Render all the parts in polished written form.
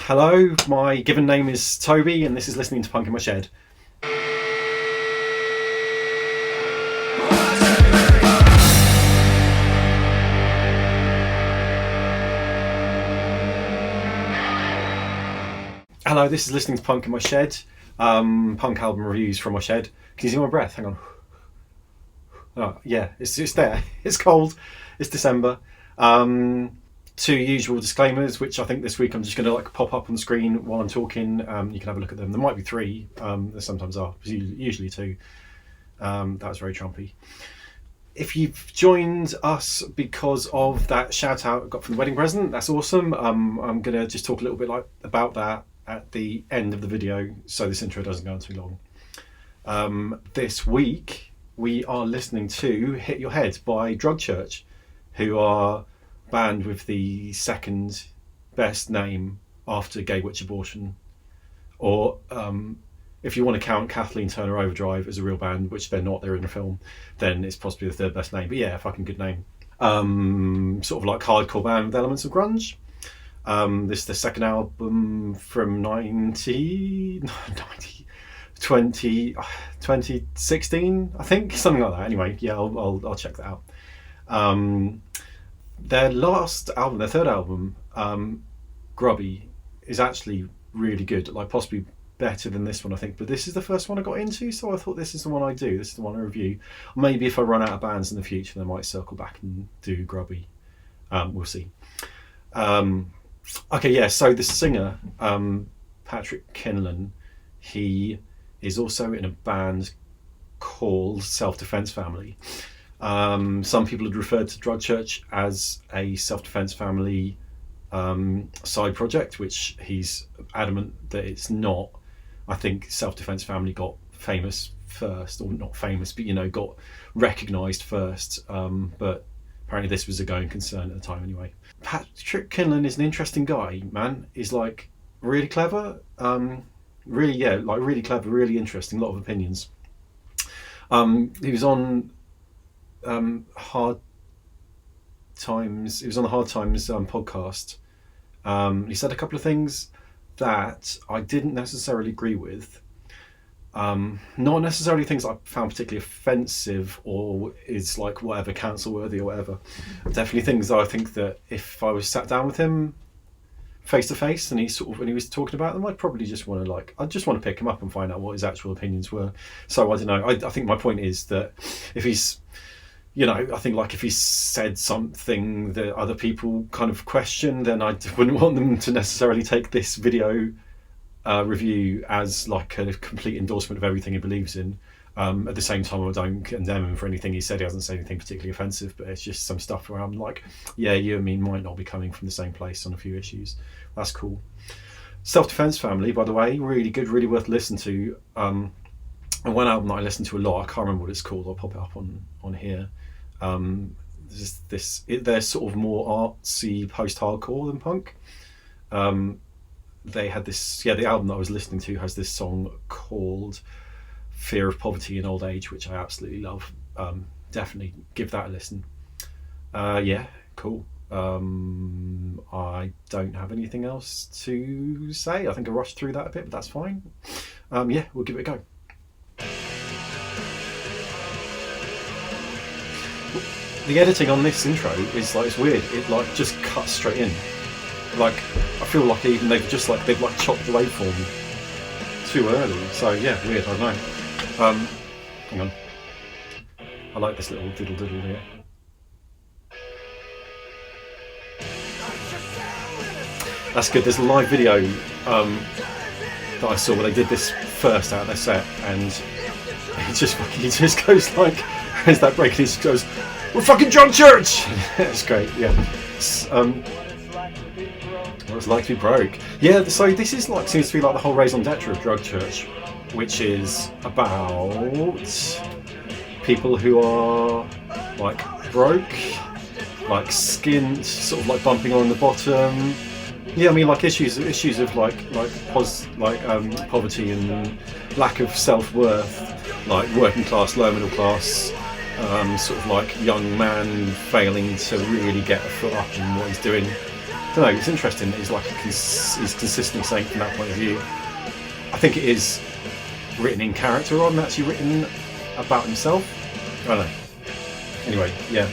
Hello, my given name is Toby, and this is Listening to Punk in My Shed. Hello, this is Listening to Punk in My Shed. Punk album reviews from my shed. Can you see my breath? Hang on. Oh, yeah, it's there. It's cold. It's December. Two usual disclaimers, which I think this week I'm just going to pop up on screen while I'm talking. You can have a look at them. There might be three. There sometimes are. Usually two. That was very Trumpy. If you've joined us because of that shout out I got from the wedding present, that's awesome. I'm going to just talk a little bit about that at the end of the video, so this intro doesn't go on too long. This week we are listening to Hit Your Head by Drug Church, who are band with the second best name after Gay Witch Abortion, or if you want to count Kathleen Turner Overdrive as a real band, which they're not, they're in a film, then it's possibly the third best name. But yeah, fucking good name. Sort of like hardcore band with elements of grunge. This is the second album from 2016, I think, something like that. Anyway, yeah, I'll check that out. Their last album, their third album, Grubby, is actually really good, possibly better than this one, I think. But this is the first one I got into, so I thought this is the one I do. This is the one I review. Maybe if I run out of bands in the future, then I might circle back and do Grubby. We'll see. Okay, yeah, so the singer, Patrick Kinlan, he is also in a band called Self-Defense Family. Some people had referred to Drug Church as a Self-Defense Family side project, which he's adamant that it's not. I think Self-Defense Family got famous first, or not famous, but got recognised first. But apparently this was a going concern at the time anyway. Patrick Kinlan is an interesting guy, man. He's really clever, really clever, really interesting, a lot of opinions. He was on Hard Times. He was on the Hard Times podcast. He said a couple of things that I didn't necessarily agree with. Not necessarily things I found particularly offensive or is whatever, cancel worthy or whatever. Definitely things that I think that if I was sat down with him face to face and he was talking about them, I'd probably just want to pick him up and find out what his actual opinions were. So I don't know. I think my point is that if he's, I think if he said something that other people kind of question, then I wouldn't want them to necessarily take this video review as a complete endorsement of everything he believes in. At the same time, I don't condemn him for anything he said. He hasn't said anything particularly offensive, but it's just some stuff where I'm yeah, you and me might not be coming from the same place on a few issues. That's cool. Self-Defense Family, by the way, really good, really worth listening to. And one album that I listen to a lot, I can't remember what it's called, I'll pop it up on here. They're sort of more artsy post-hardcore than punk. They had this, the album that I was listening to has this song called Fear of Poverty in Old Age, which I absolutely love. Definitely give that a listen. Yeah, cool. I don't have anything else to say. I think I rushed through that a bit, but that's fine. Yeah, we'll give it a go. The editing on this intro is it's weird. It just cuts straight in. I feel even they've chopped the waveform too early. So yeah, weird. I don't know. Hang on. I like this little diddle here. That's good. There's a live video that I saw where they did this first out of their set, and he just goes there's that break, and he just goes, "We're fucking Drug Church!" It's great. Yeah. What it's like to be broke. Yeah, so this is seems to be the whole raison d'etre of Drug Church, which is about people who are broke, skint, sort of bumping on the bottom. Yeah, I mean issues of poverty and lack of self-worth, working class, lower middle class, sort of young man failing to really get a foot up in what he's doing. don't know. It's interesting that he's like he's consistently saying from that point of view. I think it is written in character rather than actually written about himself. I don't know. Anyway, yeah.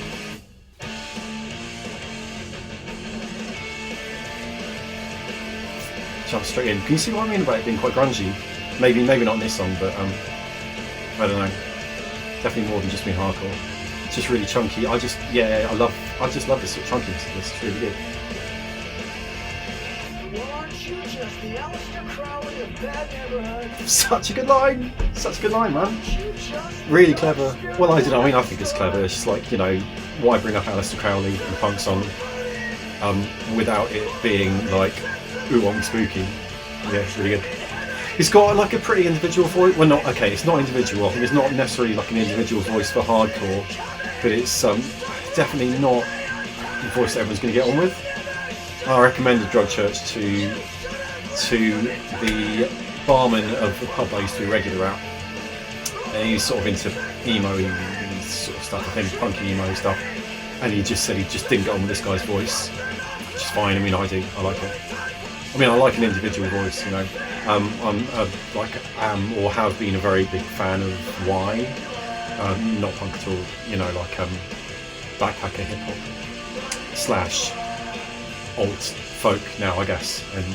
Jump straight in. Can you see what I mean about it being quite grungy? Maybe not in this song, but I don't know. Definitely more than just being hardcore. It's just really chunky. I just love this sort of chunkiness. It's really good. Well, aren't you just the Aleister Crowley of bad neighborhood? Such a good line. Such a good line, man. Really clever. Well, I don't know. I mean, I think it's clever. It's just like, you know, why bring up Aleister Crowley in a punk song without it being like, ooh, I'm spooky. Yeah, it's really good. He's got like a pretty individual voice. Well, not okay. It's not individual. I think it's not necessarily like an individual voice for hardcore, but it's definitely not the voice that everyone's going to get on with. I recommended Drug Church to the barman of the pub I used to be regular at, and he's sort of into emo sort of stuff. I think punky emo stuff, and he just said he just didn't get on with this guy's voice, which is fine. I mean, I do. I like it. I mean, I like an individual voice, you know. I'm or have been a very big fan of Y, not punk at all, you know, like backpacker hip hop / alt folk now, I guess. And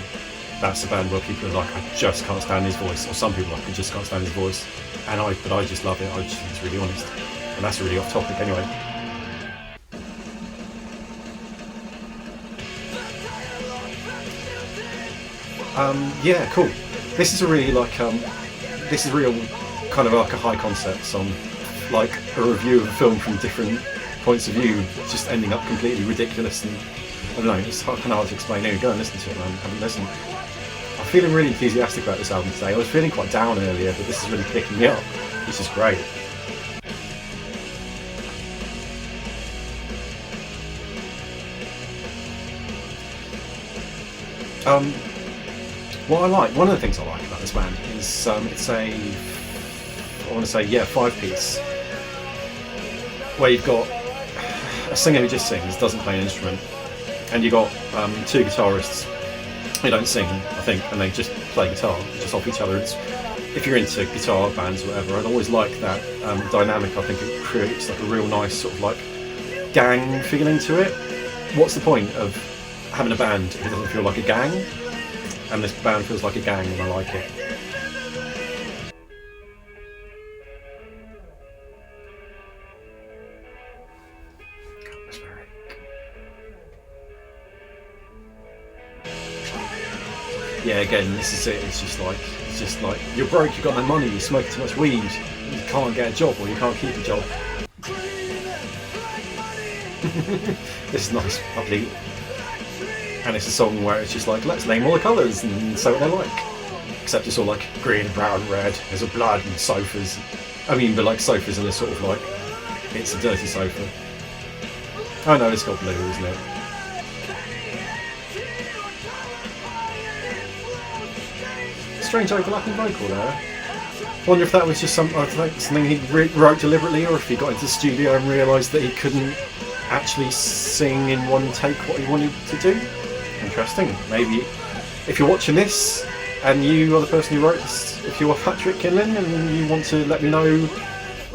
that's a band where people are like, I just can't stand his voice, or some people are like, I just can't stand his voice. But I just love it. I just think it's really honest, and that's really off topic anyway. Yeah, cool. This is a really like this is real kind of like a high concept song, like a review of a film from different points of view, just ending up completely ridiculous. And I don't know, it's kind of hard to explain. Anyway, go and listen to it, man. Haven't listened. I'm feeling really enthusiastic about this album today. I was feeling quite down earlier, but this is really picking me up, which is great. What I like, one of the things I like about this band is it's a, I want to say, yeah, 5-piece, where you've got a singer who just sings, doesn't play an instrument, and you've got 2 guitarists who don't sing, I think, and they just play guitar, just off each other. It's, if you're into guitar bands or whatever, I'd always like that dynamic. I think it creates like a real nice sort of like gang feeling to it. What's the point of having a band if it doesn't feel like a gang? And this band feels like a gang, and I like it. Yeah, again, this is it. It's just like you're broke, you've got no money, you smoke too much weed, you can't get a job, or you can't keep a job. This is nice, lovely. And it's a song where it's just like, let's name all the colours and say what they like. Except it's all like green, brown, red, there's a blood and sofas. I mean, but like sofas in a sort of like, it's a dirty sofa. Oh no, it's got blue, isn't it? Strange overlapping vocal there. I wonder if that was just something he wrote deliberately, or if he got into the studio and realised that he couldn't actually sing in one take what he wanted to do. Interesting. Maybe if you're watching this and you are the person who wrote this, if you are Patrick Kinlan and you want to let me know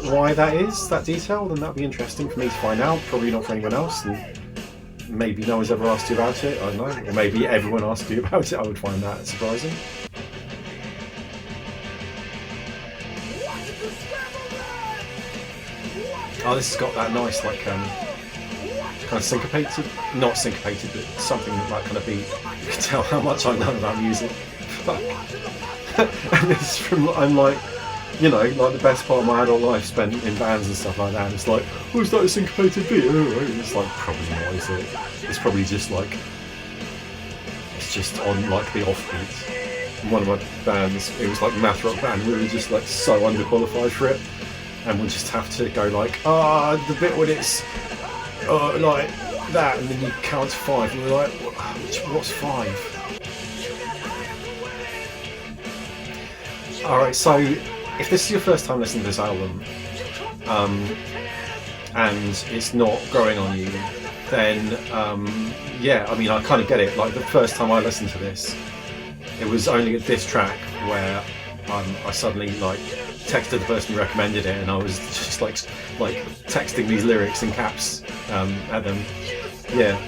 why that is, that detail, then that'd be interesting for me to find out. Probably not for anyone else, and maybe no one's ever asked you about it, I don't know. Or maybe everyone asked you about it. I would find that surprising. Oh, this has got that nice like kind of syncopated, not syncopated, but something like kind of beat. You can tell how much I know about music. Fuck. And it's from, I'm like, you know, like the best part of my adult life spent in bands and stuff like that. It's like, oh, is that a syncopated beat? Oh, it's like, probably not, is it? It's probably just like, it's just on like the offbeat. In one of my bands, it was like math rock band, we were just like so underqualified for it. And we'll just have to go like, the bit when it's like that, and then you count to 5, and we're like, what's 5? Alright, so if this is your first time listening to this album, and it's not growing on you, then yeah, I mean, I kind of get it. Like the first time I listened to this, it was only at this track where I suddenly like texted the person who recommended it, and I was just like texting these lyrics in caps at them. Yeah.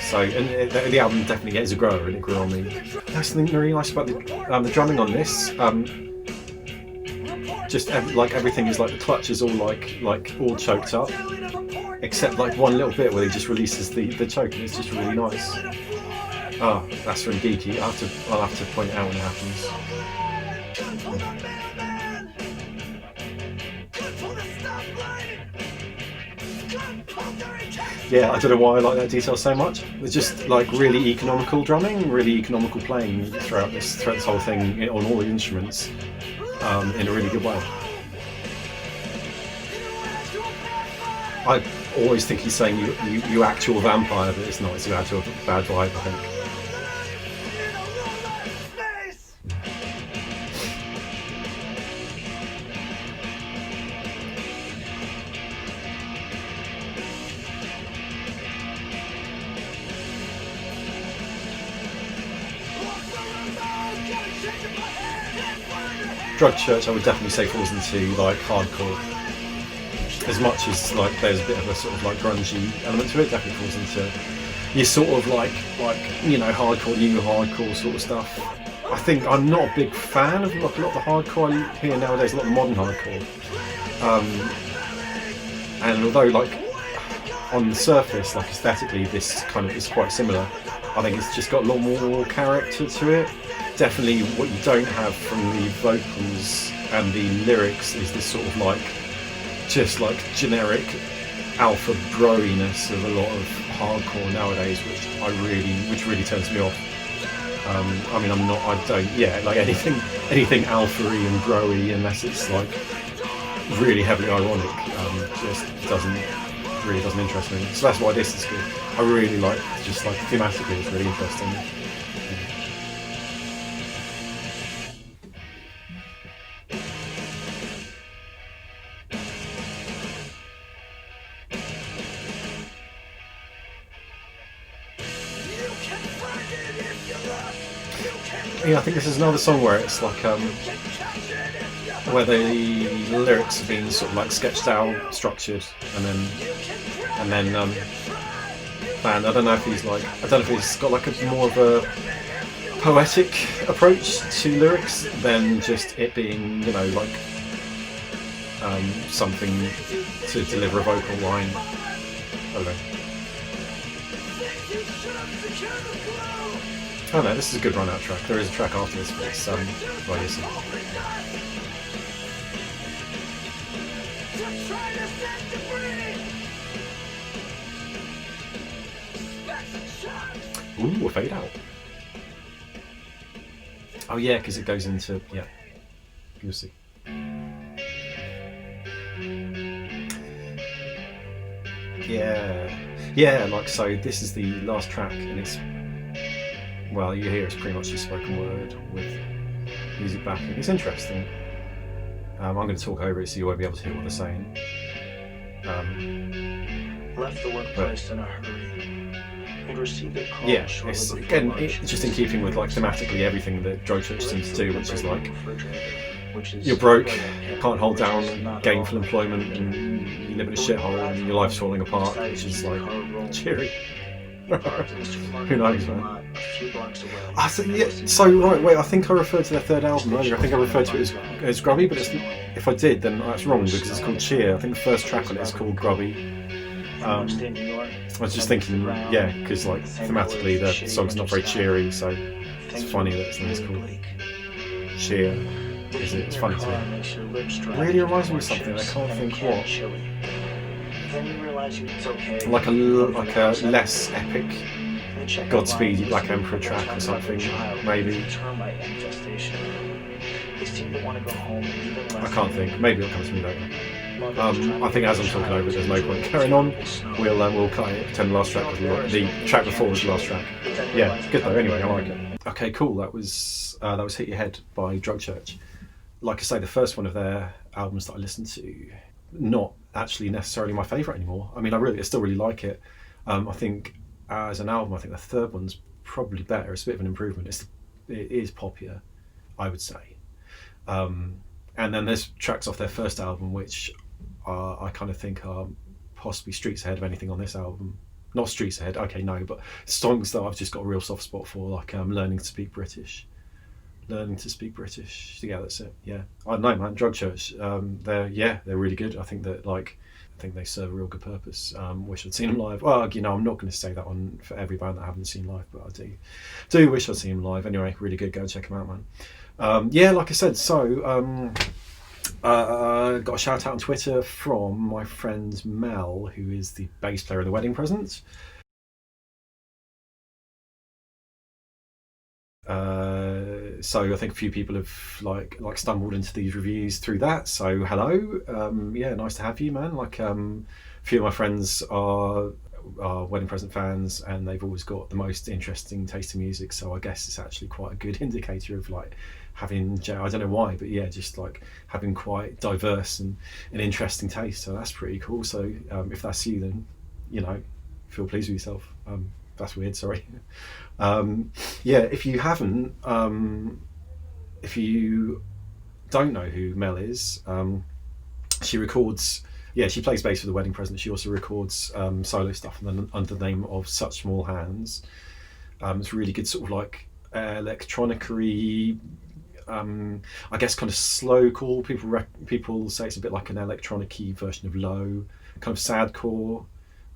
So, and the album definitely is a grower, and it grew on me. That's something really nice about the drumming on this. Just like everything is like the clutch is all like all choked up, except like one little bit where he just releases the choke, and it's just really nice. Oh, that's really geeky. I'll have to point it out when it happens. Yeah, I don't know why I like that detail so much. It's just like really economical drumming, really economical playing throughout this whole thing on all the instruments in a really good way. I always think he's saying you actual vampire, but it's not. It's about to a bad vibe, I think. Drug Church, I would definitely say, falls into like hardcore. As much as like there's a bit of a sort of like grungy element to it, definitely falls into your sort of like you know, hardcore, new hardcore sort of stuff. I think I'm not a big fan of like a lot of the hardcore I hear nowadays, a lot of modern hardcore. And although like on the surface, like aesthetically, this kind of is quite similar, I think it's just got a lot more character to it. Definitely what you don't have from the vocals and the lyrics is this sort of like just like generic alpha broiness of a lot of hardcore nowadays, which really turns me off. I mean, like anything alpha-y and bro-y, unless it's like really heavily ironic, just doesn't interest me. So that's why this is good. I really like, just like thematically, it's really interesting. Yeah, I think this is another song where it's like where the lyrics have been sort of like sketched out, structured, and then planned. I don't know if he's got like a more of a poetic approach to lyrics than just it being, you know, like something to deliver a vocal line. I don't know. Oh no, this is a good run-out track. There is a track after this, but it's well, yes. Ooh, a fade out. Oh yeah, because it goes into, yeah. You'll see. Yeah, like so. This is the last track, and it's, well, you hear it's pretty much just spoken word with music backing. It's interesting. I'm going to talk over it so you won't be able to hear what they're saying. Left the workplace in a hurry. He'd received a call. Yeah, it's again, it's just in keeping with like thematically everything that Drug Church seems to do, which is like you're broke, can't hold down gainful employment, and you live in a shithole, and your life's falling apart, which is like cheery. Who knows, man? Right, wait, I think I referred to their third album earlier. I think I referred to it as Grubby, but if I did, then that's wrong because it's called Cheer. I think the first track on it is called Grubby. I was just thinking, yeah, because like thematically the song's not very cheery, so it's funny that it's called Cheer. It's funny to me. It really reminds me of something, I can't think what. Like a less epic Godspeed You Black Emperor track or something, maybe. I can't think. Maybe it'll come to me later. I think as I'm talking over it, there's no point carrying on. We'll cut it. Pretend the last track was the track before was the last track. Yeah, good though. Anyway, I like it. Okay, cool. That was Hit Your Head by Drug Church. Like I say, the first one of their albums that I listened to, not actually necessarily my favourite anymore. I mean, I still really like it. I think as an album, I think the third one's probably better. It's a bit of an improvement. It is poppier, I would say. And then there's tracks off their first album which I kind of think are possibly streets ahead of anything on this album. Not streets ahead, okay, no, but songs that I've just got a real soft spot for, like Learning to Speak British. Learning to Speak British. Yeah, that's it. Yeah, I don't know, man. Drug Church. They're really good. I think they serve a real good purpose. Wish I'd seen them live. Well, I'm not going to say that on for every band that I haven't seen live, but I do wish I'd seen them live. Anyway, really good. Go and check them out, man. Yeah, like I said, so got a shout out on Twitter from my friend Mel, who is the bass player of the Wedding Presents. So I think a few people have like stumbled into these reviews through that. So hello, yeah, nice to have you, man. A few of my friends are Wedding Present fans, and they've always got the most interesting taste in music. So I guess it's actually quite a good indicator of having, I don't know why, but yeah, just having quite diverse and interesting taste. So that's pretty cool. So if that's you, then feel pleased with yourself. That's weird, sorry. Yeah, if you haven't, if you don't know who Mel is, she records, yeah, she plays bass for the Wedding Present. She also records solo stuff under the name of Such Small Hands. It's really good, sort of electronic-y, I guess kind of slowcore. People say it's a bit like an electronic-y version of Low, kind of sadcore.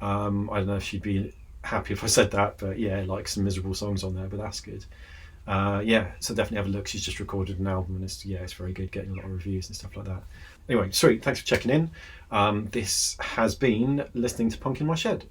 I don't know if she'd be happy if I said that, but yeah, some miserable songs on there, but that's good. Yeah, so definitely have a look. She's just recorded an album, and it's very good, getting a lot of reviews and stuff like that. Anyway, sweet, thanks for checking in. This has been Listening to Punk in My Shed.